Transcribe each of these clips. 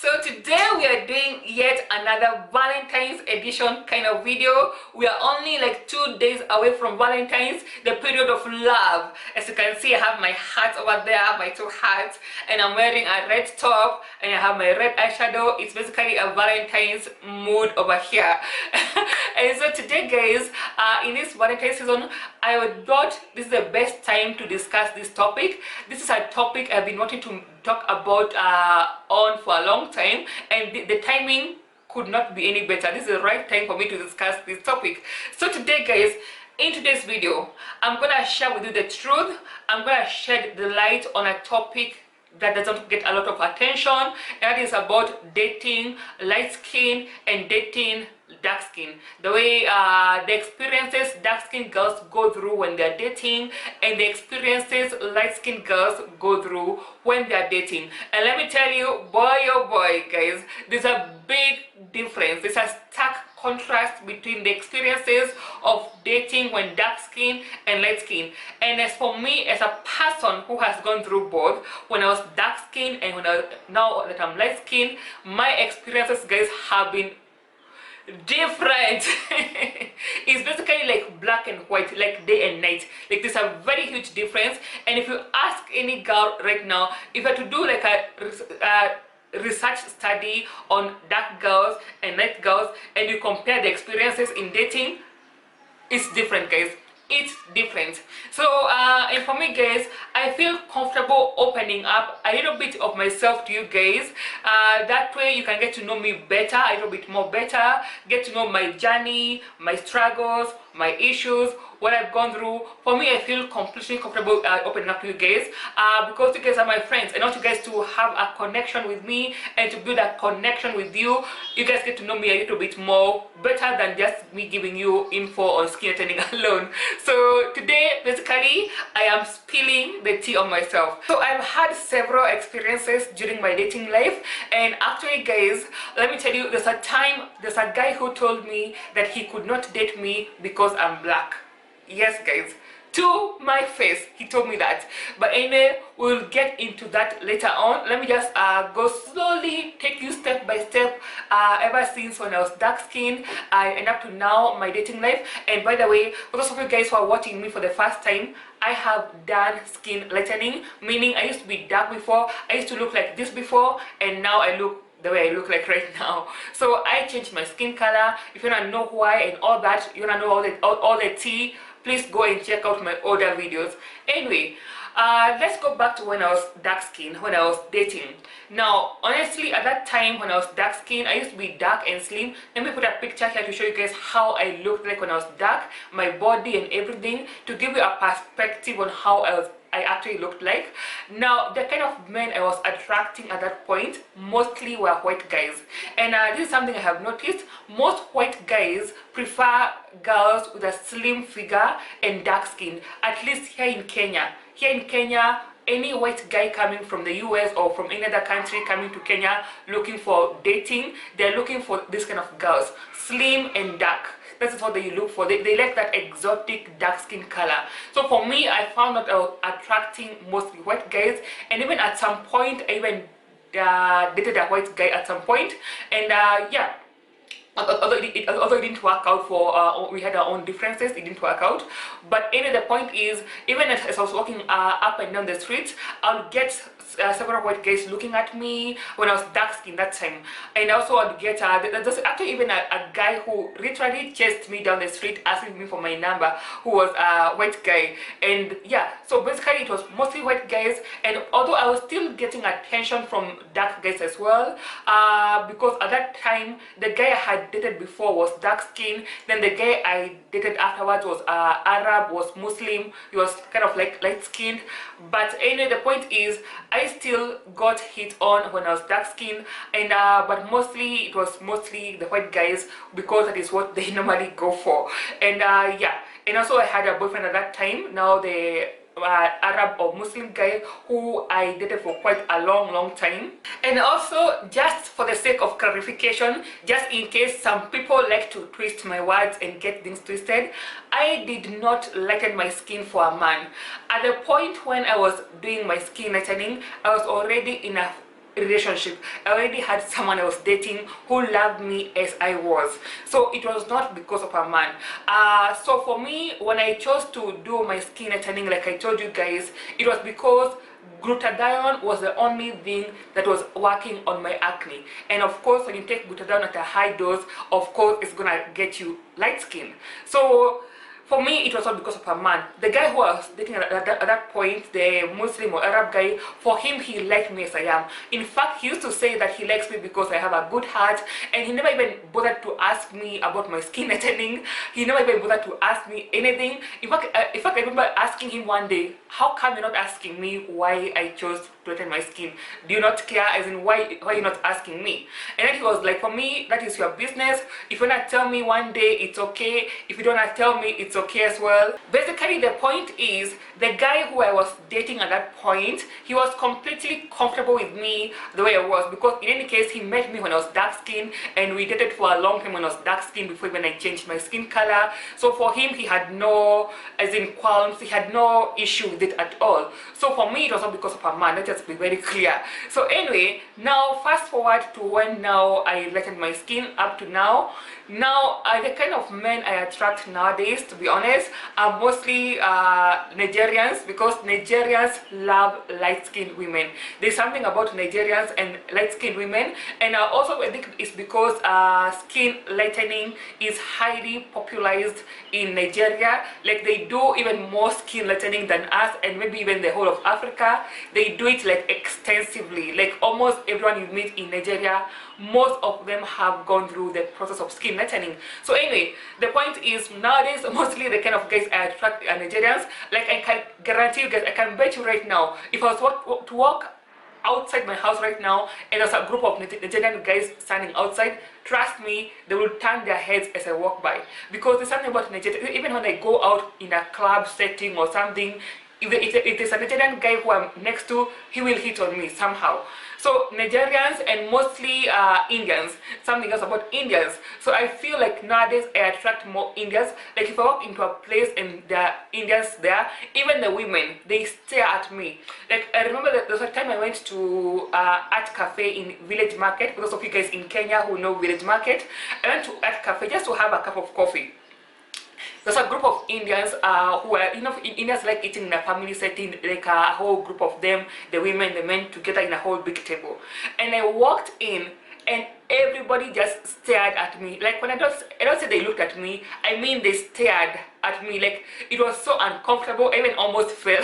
So today we are doing yet another Valentine's edition kind of video. We are only like 2 days away from Valentine's, the period of love. As you can see, I have my heart over there, my two hearts, and I'm wearing a red top and I have my red eyeshadow. It's basically a Valentine's mood over here. And so today guys, in this Valentine's season, I thought this is the best time to discuss this topic. This is a topic I've been wanting to talk about on for a long time, and the timing could not be any better. This is the right time for me to discuss this topic. So today guys, in today's video, I'm gonna share with you the truth. I'm gonna shed the light on a topic that doesn't get a lot of attention, and that is about dating light skin and dating dark skin, the way the experiences dark skin girls go through when they're dating and the experiences light skin girls go through when they're dating. And let me tell you, boy oh boy guys, there's a big difference. There's a stark contrast between the experiences of dating when dark skin and light skin. And as for me, as a person who has gone through both, when I was dark skin and now that I'm light skin, my experiences guys have been different. It's basically like black and white, like day and night. Like there's a very huge difference. And if you ask any girl right now, if you had to do like a research study on dark girls and light girls, and you compare the experiences in dating, it's different guys. It's different. So and for me guys, I feel comfortable opening up a little bit of myself to you guys. That way you can get to know me better, a little bit more better, get to know my journey, my struggles, my issues, what I've gone through. For me, I feel completely comfortable opening up to you guys because you guys are my friends. I want you guys to have a connection with me, and to build a connection with you, you guys get to know me a little bit more better than just me giving you info on skin lightening alone. So today, basically, I am spilling the tea on myself. So I've had several experiences during my dating life, and actually guys, let me tell you, there's a guy who told me that he could not date me because I'm black. Yes guys, to my face he told me that. But anyway, we'll get into that later on. Let me just go slowly, take you step by step, ever since when I was dark skinned and up to now, my dating life. And by the way, for those of you guys who are watching me for the first time, I have done skin lightening, meaning I used to be dark before, I used to look like this before, and now I look the way I look like right now. So I changed my skin color. If you wanna know why and all that, you wanna know all the tea, please go and check out my older videos. Anyway, let's go back to when I was dark skin, when I was dating. Now honestly, at that time when I was dark skin, I used to be dark and slim. Let me put a picture here to show you guys how I looked like when I was dark, my body and everything, to give you a perspective on how I actually looked like. Now the kind of men I was attracting at that point mostly were white guys, and this is something I have noticed. Most white guys prefer girls with a slim figure and dark skin, at least here in Kenya. Here in Kenya, any white guy coming from the US or from any other country coming to Kenya looking for dating, they're looking for this kind of girls, slim and dark. That's what they look for. They like that exotic dark skin color. So for me, I found that I was attracting mostly white guys, and even at some point I even dated a white guy at some point. And yeah, although it didn't work out, for we had our own differences, it didn't work out. But anyway, the point is, even as I was walking up and down the streets, I'll get several white guys looking at me when I was dark skinned that time. And also I'd get there's actually even a guy who literally chased me down the street asking me for my number, who was a white guy. And yeah, so basically it was mostly white guys, and although I was still getting attention from dark guys as well, because at that time the guy I had dated before was dark skinned, then the guy I dated afterwards was Arab, was Muslim, he was kind of like light skinned. But anyway, the point is, I still got hit on when I was dark skinned, and but mostly it was mostly the white guys, because that is what they normally go for. And yeah, and also I had a boyfriend at that time, now the Arab or Muslim guy who I dated for quite a long time. And also, just for the sake of clarification, just in case some people like to twist my words and get things twisted, I did not lighten my skin for a man. At the point when I was doing my skin lightening, I was already in a relationship. I already had someone I was dating who loved me as I was. So it was not because of a man. So for me, when I chose to do my skin lightening, like I told you guys, it was because glutathione was the only thing that was working on my acne. And of course, when you take glutathione at a high dose, of course it's gonna get you light skin. So for me, it was not because of a man. The guy who I was dating at that point, the Muslim or Arab guy, for him, he liked me as I am. In fact, he used to say that he likes me because I have a good heart, and he never even bothered to ask me about my skin lightening. He never even bothered to ask me anything. In fact, I remember asking him one day, how come you're not asking me why I chose to lighten my skin? Do you not care? As in, why are you not asking me? And then he was like, for me, that is your business. If you wanna tell me one day, it's okay. If you don't wanna tell me, it's okay as well. Basically, the point is, the guy who I was dating at that point, he was completely comfortable with me the way I was, because in any case, he met me when I was dark skinned, and we dated for a long time when I was dark skinned before even I changed my skin color. So for him, he had no, as in qualms, he had no issue with it at all. So for me, it was not because of a man. Let's just be very clear. So anyway, now fast forward to when now I lightened my skin up to now. Now, the kind of men I attract nowadays, to be honest, are mostly Nigerians, because Nigerians love light-skinned women. There's something about Nigerians and light-skinned women, and also I think it's because skin lightening is highly popularized in Nigeria. Like, they do even more skin lightening than us, and maybe even the whole of Africa. They do it like extensively. Like, almost everyone you meet in Nigeria, most of them have gone through the process of skin lightening. So anyway, the point is, nowadays mostly the kind of guys I attract are Nigerians. Like, I can guarantee you guys, I can bet you right now, if I was to walk outside my house right now and there's a group of Nigerian guys standing outside, trust me, they will turn their heads as I walk by, because there's something about Nigeria. Even when I go out in a club setting or something, if there's a Nigerian guy who I'm next to, he will hit on me somehow. So Nigerians and mostly Indians. Something else about Indians. So I feel like nowadays I attract more Indians. Like, if I walk into a place and there are Indians there, even the women, they stare at me. Like, I remember that there was a time I went to Art Cafe in Village Market. For those of you guys in Kenya who know Village Market, I went to Art Cafe just to have a cup of coffee. There's a group of Indians who are, you know, Indians like eating in a family setting, like a whole group of them, the women, the men, together in a whole big table. And I walked in, and everybody just stared at me. Like, when I don't say they looked at me, I mean they stared at me. Like, it was so uncomfortable. I even almost fell.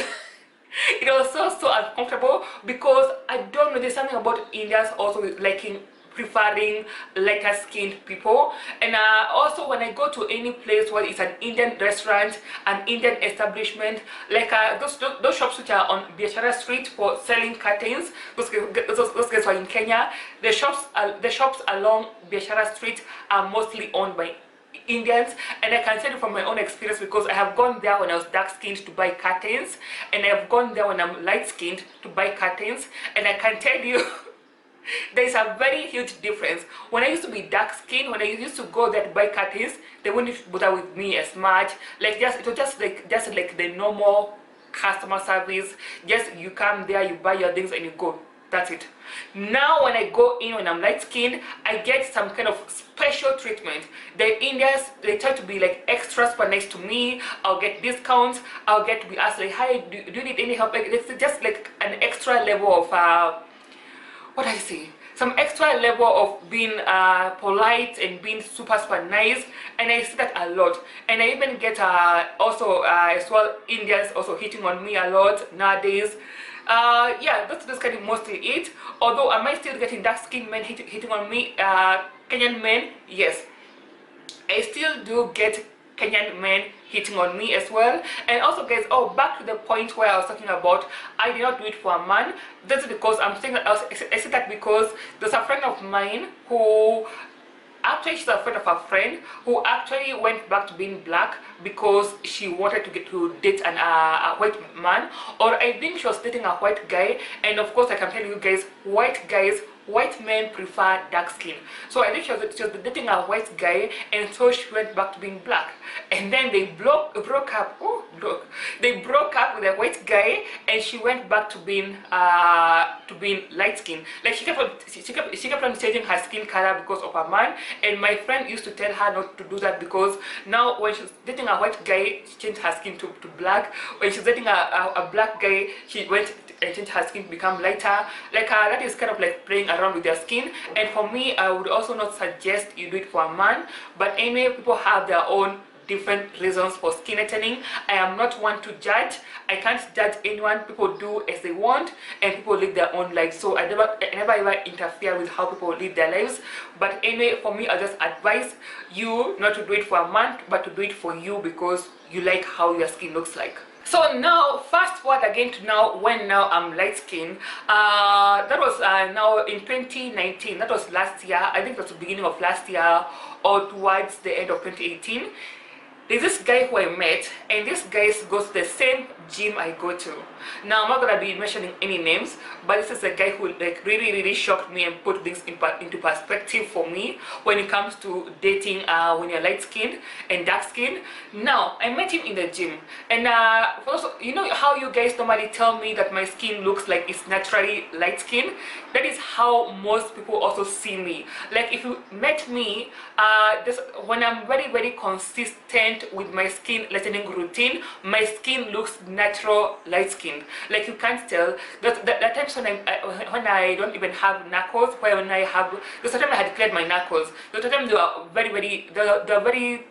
It was so uncomfortable, because I don't know, there's something about Indians also liking, preferring lighter skinned people. And also, when I go to any place where it's an Indian restaurant, an Indian establishment, like those shops which are on Biashara Street for selling curtains, those guys are in Kenya. The shops along Biashara Street are mostly owned by Indians, and I can tell you from my own experience, because I have gone there when I was dark skinned to buy curtains, and I have gone there when I'm light skinned to buy curtains, and I can tell you there is a very huge difference. When I used to be dark skinned, when I used to go there to buy curtains, they wouldn't bother with me as much. Like, it was just like the normal customer service. Just, you come there, you buy your things, and you go. That's it. Now when I go in when I'm light skinned, I get some kind of special treatment. The Indians, they try to be like extra super nice to me. I'll get discounts. I'll get to be asked like, hi, do you need any help? Like, it's just like an extra level of what I say, some extra level of being polite and being super nice. And I see that a lot. And I even get also as well, Indians also hitting on me a lot nowadays. Yeah, that's kind of mostly it. Although, am I still getting dark skinned men hitting on me? Kenyan men, yes, I still do get Kenyan men hitting on me as well. And also, guys, back to the point where I was talking about, I did not do it for a man. That's because I'm saying that I said that because there's a friend of mine who, actually, she's a friend of a friend who actually went back to being black because she wanted to date a white man, or I think she was dating a white guy. And of course, I can tell you guys, white men prefer dark skin. So I think she was dating a white guy, and so she went back to being black. And then they broke up. Oh, look, they broke up with a white guy, and she went back to being light skin. Like she kept on changing her skin color because of a man. And my friend used to tell her not to do that, because now when she's dating a white guy, she changed her skin to black. When she's dating a black guy, she went and change her skin to become lighter. Like that is kind of like playing around with their skin. And for me, I would also not suggest you do it for a man. But anyway, people have their own different reasons for skin lightening. I am not one to judge. I can't judge anyone. People do as they want, and people live their own lives. So I never ever interfere with how people live their lives. But anyway, for me, I just advise you not to do it for a man, but to do it for you, because you like how your skin looks like. So now, fast forward again to now, when now I'm light skinned. That was now in 2019. That was last year. I think it was the beginning of last year or towards the end of 2018. There's this guy who I met, and this guy goes to the same gym I go to. Now I'm not gonna be mentioning any names, but this is a guy who like really shocked me and put things into perspective for me when it comes to dating when you're light skinned and dark skinned. Now I met him in the gym, and also, you know how you guys normally tell me that my skin looks like it's naturally light skin? That is how most people also see me. Like if you met me, when I'm very consistent with my skin lightening routine, my skin looks natural light skinned. Like you can't tell. That times when I don't even have knuckles, when I have, the time I had cleared my knuckles, the time they were very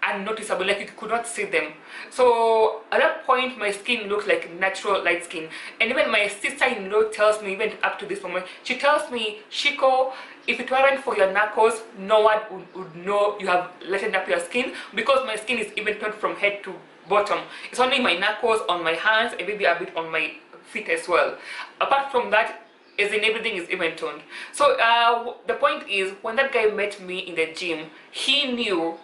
unnoticeable, like you could not see them. So at that point, my skin looked like natural light skin. And even my sister-in-law tells me, even up to this moment, she tells me, Shiko, if it weren't for your knuckles, no one would know you have lightened up your skin, because my skin is even toned from head to bottom. It's only my knuckles, on my hands, and maybe a bit on my feet as well. Apart from that, as in everything is even toned. So the point is, when that guy met me in the gym, he knew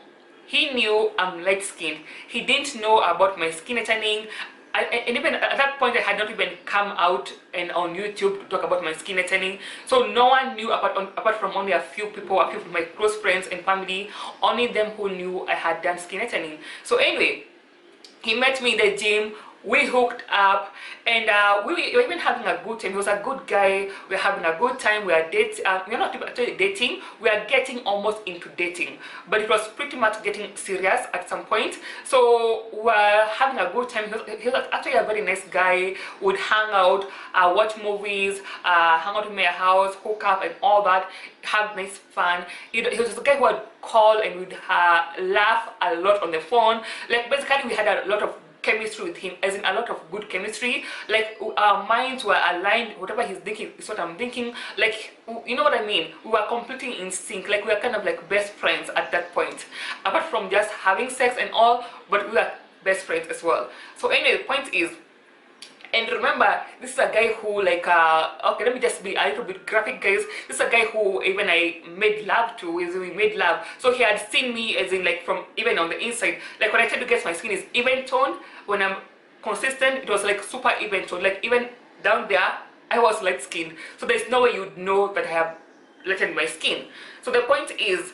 I'm light skinned. He didn't know about my skin lightening. And even at that point, I had not even come out and on YouTube to talk about my skin lightening. So no one knew, apart from only a few people, a few of my close friends and family, only them who knew I had done skin lightening. So anyway, he met me in the gym. We hooked up, and we were even having a good time. He was a good guy. We were having a good time. We are dating. We're not actually dating. We are getting almost into dating, but it was pretty much getting serious at some point. So we were having a good time. He was actually a very nice guy. We'd hang out, watch movies, hang out in my house, hook up, and all that. Have nice fun. He was a guy who would call, and we'd laugh a lot on the phone. Like basically, we had a lot of chemistry with him, as in a lot of good chemistry. Like our minds were aligned. Whatever he's thinking is what I'm thinking. Like, you know what I mean? We were completely in sync. Like we were kind of like best friends at that point, apart from just having sex and all, but we were best friends as well. So anyway, the point is, and remember, this is a guy who, like, okay, let me just be a little bit graphic, guys. This is a guy who even I made love to, as we made love. So he had seen me, as in, like, from even on the inside. Like, when I tell you guys my skin is even toned, when I'm consistent, it was like super even toned. Like, even down there, I was light skinned. So there's no way you'd know that I have lightened my skin. So the point is,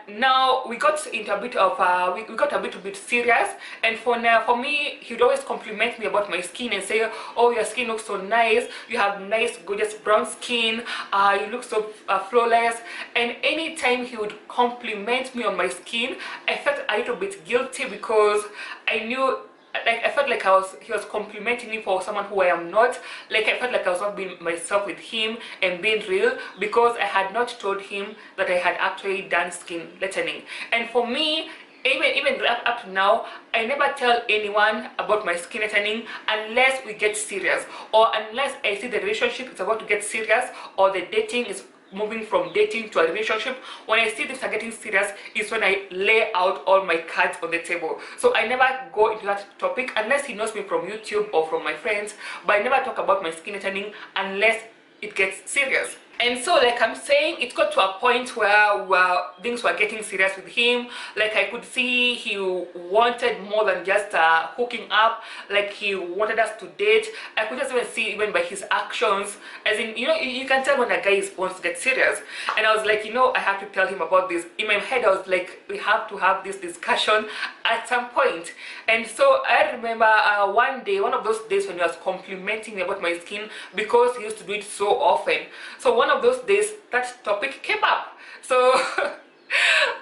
now we got into a bit of we got a bit serious, and for me, he'd always compliment me about my skin and say, oh, your skin looks so nice, you have nice gorgeous brown skin, you look so flawless. And anytime he would compliment me on my skin, I felt a little bit guilty, because I knew, like, I felt like he was complimenting me for someone who I am not. Like, I felt like I was not being myself with him and being real, because I had not told him that I had actually done skin lightening. And for me, even up to now, I never tell anyone about my skin lightening unless we get serious, or unless I see the relationship is about to get serious, or the dating is moving from dating to a relationship. When I see things are getting serious is when I lay out all my cards on the table. So I never go into that topic unless he knows me from YouTube or from my friends, but I never talk about my skin lightening unless it gets serious. And so, like I'm saying, it got to a point where things were getting serious with him. Like I could see he wanted more than just hooking up. Like he wanted us to date. I could just even see even by his actions, as in, you can tell when a guy wants to get serious. And I was like, I have to tell him about this. In my head, I was like, we have to have this discussion at some point. And so I remember one day, one of those days when he was complimenting me about my skin, because he used to do it so often. So one of those days, that topic came up. So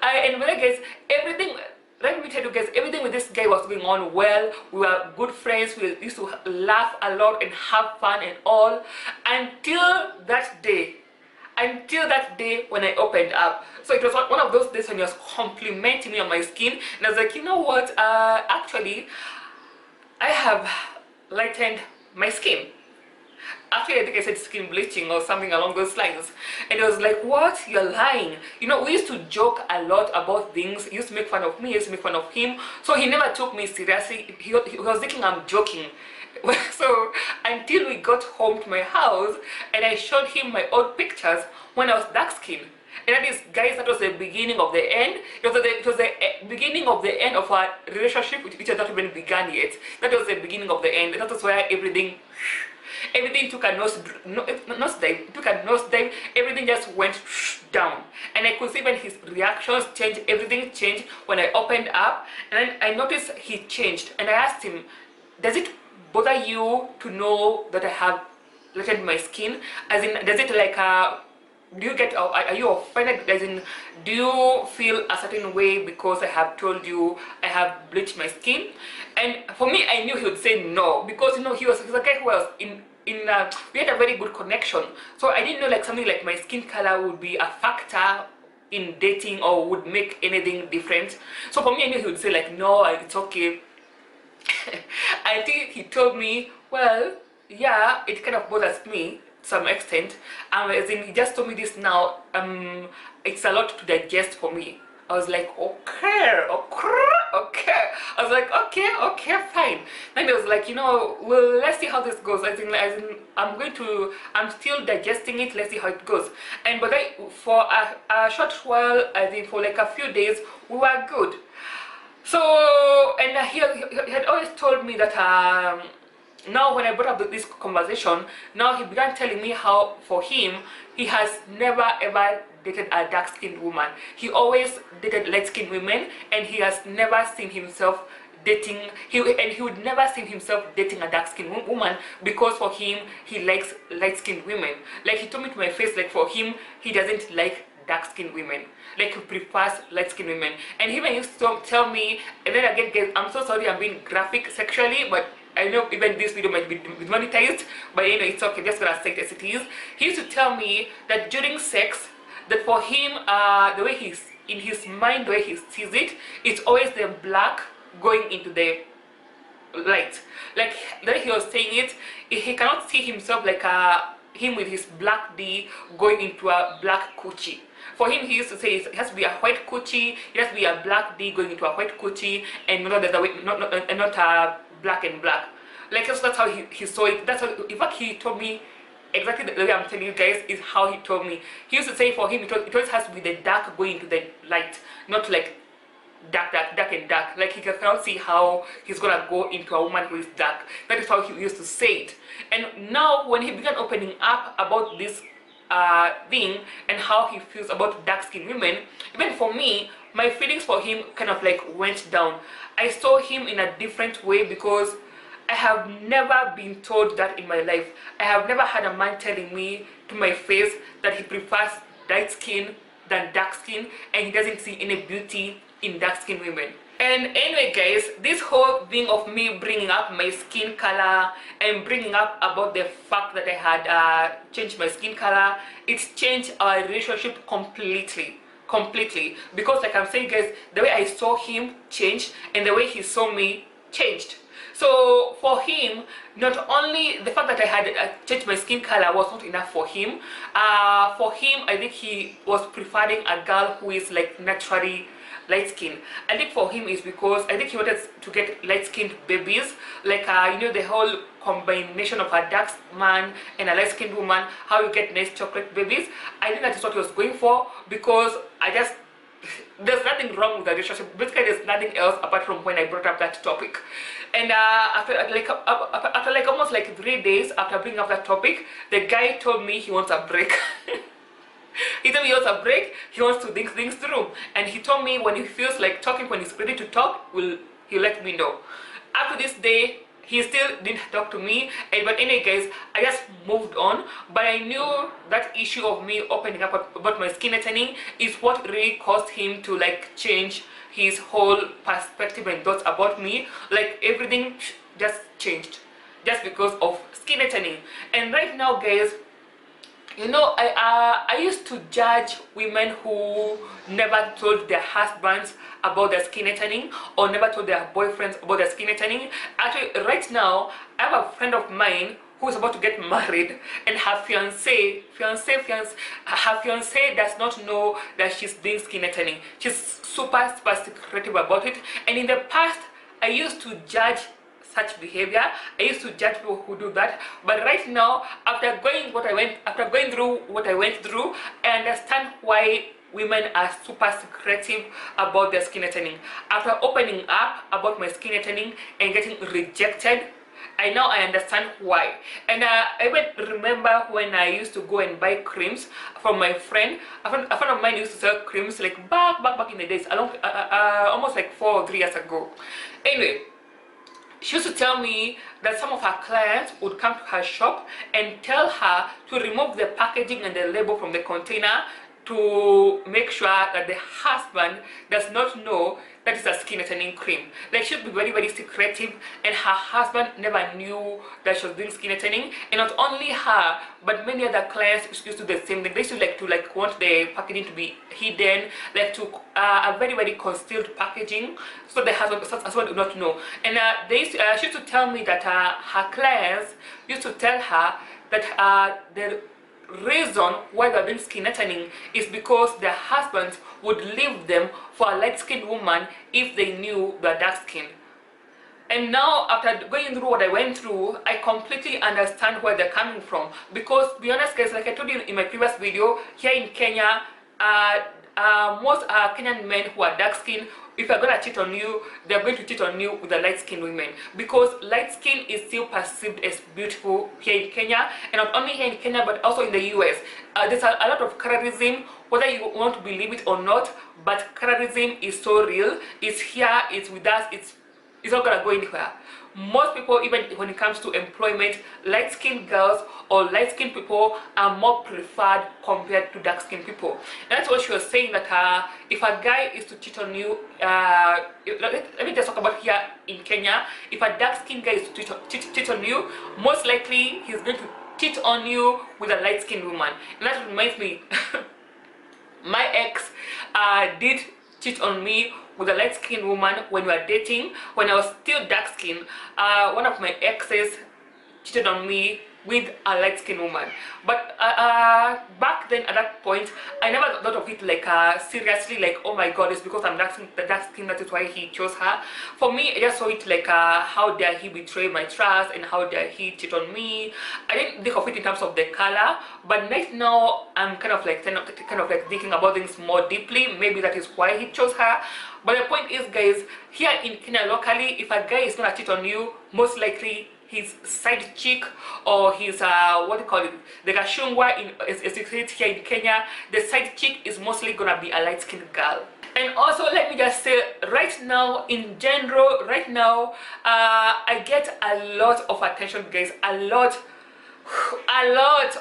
and when I guess everything, let me tell you guys, everything with this guy was going on well. We were good friends. We used to laugh a lot and have fun and all, until that day. Until that day when I opened up. So it was one of those days when he was complimenting me on my skin, and I was like, you know what, actually I have lightened my skin. Actually, I think I said skin bleaching or something along those lines. And I was like, what? You're lying. We used to joke a lot about things. He used to make fun of me, he used to make fun of him. So he never took me seriously. He was thinking I'm joking. So until we got home to my house and I showed him my old pictures when I was dark skinned. And that is, guys, that was the beginning of the end. It was the beginning of the end of our relationship, which had not even begun yet. That was the beginning of the end. That was where everything took a nosedive. Took a nosedive. Everything just went down, and I could see when his reactions changed. Everything changed when I opened up, and then I noticed he changed. And I asked him, "Does it bother you to know that I have lightened my skin? As in, does it like do you get, are you offended? As in, do you feel a certain way because I have told you I have bleached my skin?" And for me, I knew he would say no, because he's a guy who was we had a very good connection. So I didn't know like something like my skin color would be a factor in dating or would make anything different. So for me, I knew he would say like, no, it's okay. I think he told me, well, yeah, it kind of bothers me to some extent. As in, he just told me this now. It's a lot to digest for me. I was like, okay. I was like, okay, fine. Then he was like, well, let's see how this goes. As in, I'm still digesting it. Let's see how it goes. And but for a short while, I think for like a few days, we were good. So, and he had always told me that now when I brought up this conversation, now he began telling me how for him, he has never ever dated a dark-skinned woman. He always dated light-skinned women, and he has never seen himself dating, he would never see himself dating a dark-skinned woman, because for him, he likes light-skinned women. Like he told me to my face, like for him, he doesn't like dark-skinned women. Like he prefers light-skinned women. And he even used to tell me, and then again, guys, I'm so sorry I'm being graphic sexually, but I know even this video might be monetized, but it's okay, just gonna say it as it is. He used to tell me that during sex, that for him, the way he's in his mind, the way he sees it, it's always the black going into the light. Like that he was saying it, he cannot see himself like him with his black D going into a black coochie. For him, he used to say it has to be a white coochie, it has to be a black D going into a white coochie, and not the other way, not black and black. Like that's how he saw it. That's how, in fact, he told me exactly the way I'm telling you guys is how he told me. He used to say for him it always has to be the dark going into the light, not like dark and dark. Like he cannot see how he's gonna go into a woman who is dark. That is how he used to say it. And now when he began opening up about this thing and how he feels about dark-skinned women, even for me, my feelings for him kind of like went down. I saw him in a different way, because I have never been told that in my life. I have never had a man telling me to my face that he prefers light skin than dark skin, and he doesn't see any beauty in dark skinned women. And anyway guys, this whole thing of me bringing up my skin color and bringing up about the fact that I had changed my skin color, it's changed our relationship completely, because like I'm saying guys, the way I saw him changed and the way he saw me changed. So for him, not only the fact that I had changed my skin color was not enough for him. For him, I think he was preferring a girl who is like naturally light skin. I think for him is because I think he wanted to get light skinned babies, like you know, the whole combination of a dark man and a light skinned woman, how you get nice chocolate babies. I think that is what he was going for, because I just there's nothing wrong with the relationship. Basically, there's nothing else apart from when I brought up that topic. And after like almost like 3 days after bringing up that topic, the guy told me he wants a break. He told me he wants a break, he wants to think things through, and he told me when he feels like talking, when he's ready to talk, he'll let me know. After this day, he still didn't talk to me, but anyway guys, I just moved on. But I knew that issue of me opening up about my skin lightening is what really caused him to like change his whole perspective and thoughts about me. Like everything just changed just because of skin lightening. And right now guys, you know, I used to judge women who never told their husbands about their skin lightening, or never told their boyfriends about their skin lightening. Actually, right now, I have a friend of mine who is about to get married, and her fiance does not know that she's doing skin lightening. She's super secretive about it. And in the past, I used to judge such behavior. I used to judge people who do that, but right now, after going through what I went through, I understand why women are super secretive about their skin lightening. After opening up about my skin lightening and getting rejected, I understand why. And I even remember when I used to go and buy creams from my friend. A friend of mine used to sell creams like back in the days, almost like 4 or 3 years ago. Anyway, she used to tell me that some of her clients would come to her shop and tell her to remove the packaging and the label from the container to make sure that the husband does not know that it's a skin lightening cream. Like, she would be very secretive, and her husband never knew that she was doing skin lightening. And not only her, but many other clients used to do the same thing. They used to want the packaging to be hidden, like to a very concealed packaging, so the husband as well do not know. And she used to tell me that her clients used to tell her that the reason why they're doing skin lightening is because their husbands would leave them for a light-skinned woman if they knew they're dark-skinned. And now, after going through what I went through, I completely understand where they're coming from. Because, to be honest guys, like I told you in my previous video, here in Kenya, most Kenyan men who are dark-skinned, if they're gonna cheat on you, they're going to cheat on you with the light-skinned women, because light skin is still perceived as beautiful here in Kenya, and not only here in Kenya but also in the US. There's a lot of colorism, whether you want to believe it or not, but colorism is so real. It's here, it's with us, it's not gonna go anywhere. Most people, even when it comes to employment, light-skinned girls or light-skinned people are more preferred compared to dark-skinned people. And that's what she was saying, that if a guy is to cheat on you, let me just talk about here in Kenya. If a dark-skinned guy is to cheat on you, most likely he's going to cheat on you with a light-skinned woman. And that reminds me, my ex did cheat on me with a light-skinned woman when we were dating. When I was still dark-skinned, one of my exes cheated on me with a light-skinned woman. But back then, at that point, I never thought of it like seriously, like, oh my god, it's because I'm dark-skinned, that is why he chose her. For me, I just saw it like, how dare he betray my trust, and how dare he cheat on me. I didn't think of it in terms of the color, but right now I'm kind of like thinking about things more deeply. Maybe that is why he chose her. But the point is, guys, here in Kenya locally, if a guy is gonna cheat on you, most likely his side chick, or his what do you call it, the gashungwa, as you say it here in Kenya, the side chick is mostly gonna be a light-skinned girl. And also, let me just say, right now, in general, right now, I get a lot of attention, guys, a lot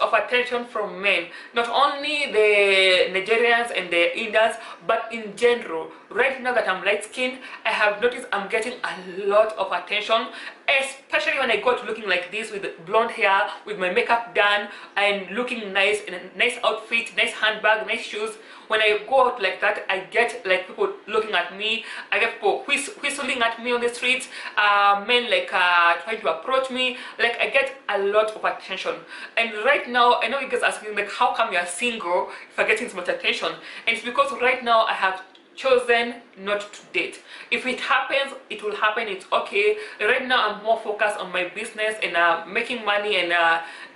of attention from men, not only the Nigerians and the Indians, but in general. Right now that I'm light-skinned, I have noticed I'm getting a lot of attention, especially when I go out looking like this with blonde hair, with my makeup done, and looking nice, in a nice outfit, nice handbag, nice shoes. When I go out like that, I get like people looking at me. I get people whistling at me on the streets, men like trying to approach me. Like, I get a lot of attention. And right now, I know you guys asking like, how come you're single if you're getting so much attention? And it's because right now I have chosen not to date. If it happens, it will happen, it's okay. Right now I'm more focused on my business and making money and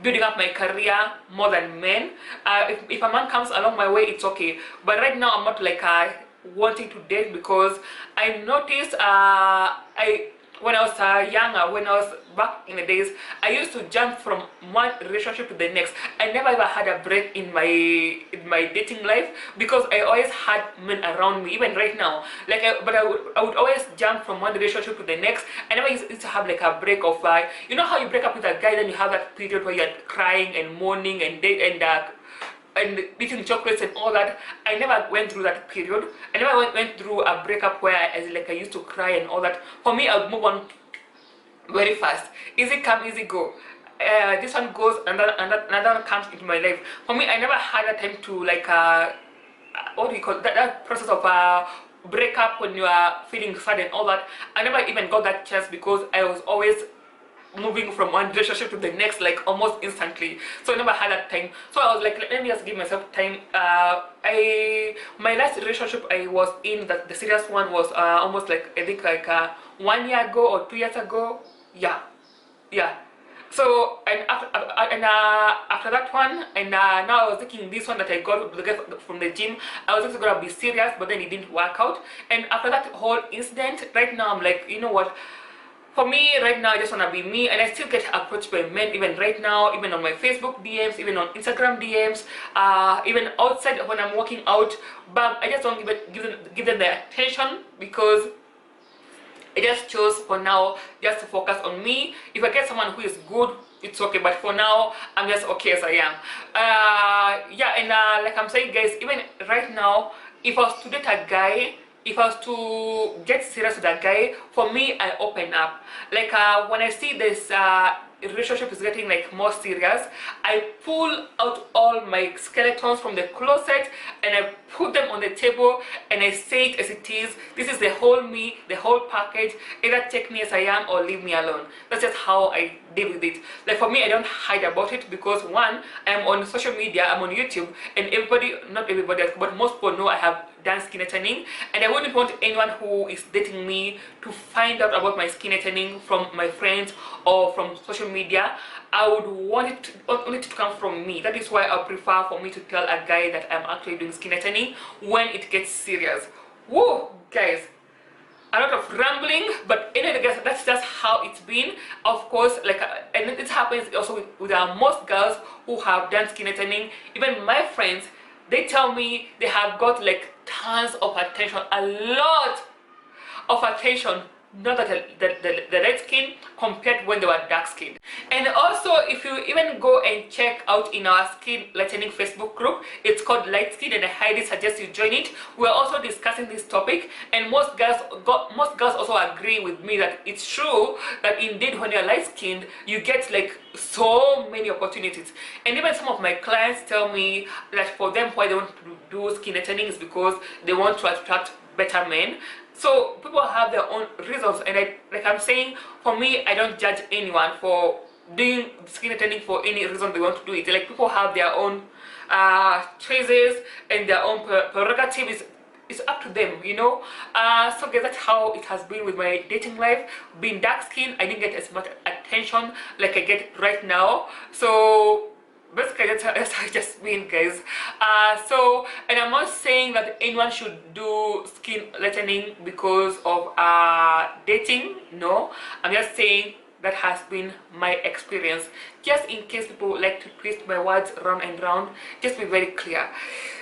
building up my career more than men. If a man comes along my way, it's okay, but right now I'm not like wanting to date, because I noticed I when I was younger, when I was back in the days, I used to jump from one relationship to the next. I never ever had a break in my dating life, because I always had men around me. Even right now, like but I would always jump from one relationship to the next. I never used to have like a break of you know how you break up with a guy, then you have that period where you're crying and mourning and eating chocolates and all that. I never went through that period. I never went through a breakup where I used to cry and all that. For me, I would move on very fast. Easy come, easy go. This one goes, and another one comes into my life. For me, I never had a time to like what do you call that process of breakup when you are feeling sad and all that. I never even got that chance, because I was always moving from one relationship to the next, like almost instantly. So I never had that time. So I was like, let me just give myself time. My last relationship I was in, that the serious one, was almost like, I think like 1 year ago or 2 years ago. Yeah. So after that one, and now I was taking this one that I got from the gym. I was also gonna be serious, but then it didn't work out. And after that whole incident, right now I'm like, you know what, for me right now I just want to be me. And I still get approached by men even right now, even on my Facebook DMs, even on Instagram DMs, even outside when I'm walking out. But I just don't give them the attention, because I just chose for now just to focus on me. If I get someone who is good, it's okay, but for now I'm just okay as I am. Yeah, and like I'm saying, guys, even right now, if I was to date a guy, if I was to get serious with that guy, for me, I open up. Like when I see this relationship is getting like more serious, I pull out all my skeletons from the closet and I put them on the table and I say it as it is. This is the whole me, the whole package. Either take me as I am or leave me alone. That's just how I deal with it. Like for me, I don't hide about it, because one, I'm on social media, I'm on YouTube, and everybody, not everybody, but most people know I have done skin tightening, and I wouldn't want anyone who is dating me to find out about my skin tightening from my friends or from social media. I would want it only to come from me. That is why I prefer for me to tell a guy that I'm actually doing skin tightening when it gets serious. Whoa, guys, a lot of rambling, but anyway, guys, that's just how it's been. Of course, like and it happens also with most girls who have done skin tightening. Even my friends, they tell me they have got like tons of attention, a lot of attention, not that the red skin compared when they were dark skinned. And also, if you even go and check out in our skin lightening Facebook group, it's called Light Skin, and I highly suggest you join it. We're also discussing this topic, and most girls also agree with me that it's true that indeed when you're light skinned, you get like so many opportunities. And even some of my clients tell me that for them, why they want to do skin lightening is because they want to attract better men. So people have their own reasons, and like I'm saying, for me, I don't judge anyone for doing skin tightening for any reason they want to do it. Like people have their own choices and their own prerogatives. It's up to them, you know. So guys, that's how it has been with my dating life. Being dark skinned, I didn't get as much attention like I get right now. So basically that's how it just been, guys. So, and I'm not saying that anyone should do skin lightening because of dating. No, I'm just saying that has been my experience. Just in case people like to twist my words round and round, just be very clear.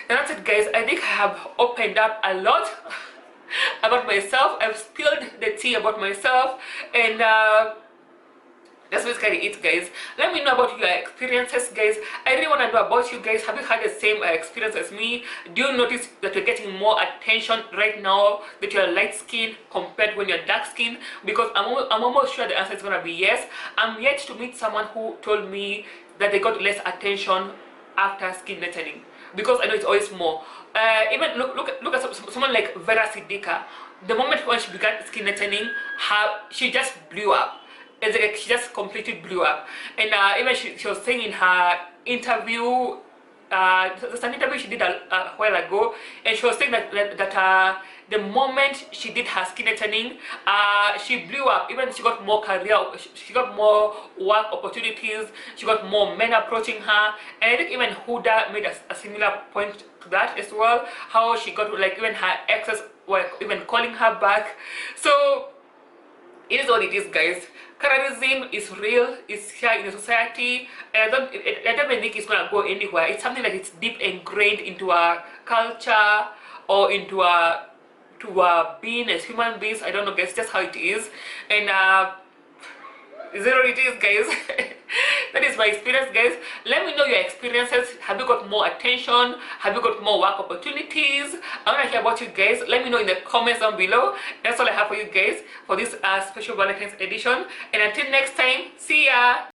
And that's it, guys. I think I have opened up a lot about myself. I've spilled the tea about myself, and that's basically it, guys. Let me know about your experiences, guys. I really want to know about you guys. Have you had the same experience as me? Do you notice that you're getting more attention right now that you're light skinned compared when you're dark skinned? Because I'm almost sure the answer is gonna be yes. I'm yet to meet someone who told me that they got less attention after skin lightening, because I know it's always more. Even look at someone like Vera Sidika. The moment when she began skin lightening, she just blew up. It's like she just completely blew up. And even she was saying in her interview there's an interview she did a while ago, and she was saying that the moment she did her skin lightening, she blew up. Even she got more career, she got more work opportunities, she got more men approaching her. And I think even Huda made a similar point to that as well, how she got, like, even her exes were even calling her back. So it is what it is, guys. Colorism is real, it's here in the society, and I don't even think it's gonna go anywhere. It's something like it's deep ingrained into our culture, or into our being as human beings. I don't know, guys, just how it is. And is it what it is, guys? That is my experience, guys. Let me know your experiences. Have you got more attention? Have you got more work opportunities? I want to hear about you guys. Let me know in the comments down below. That's all I have for you guys for this special Valentine's edition. And until next time, see ya.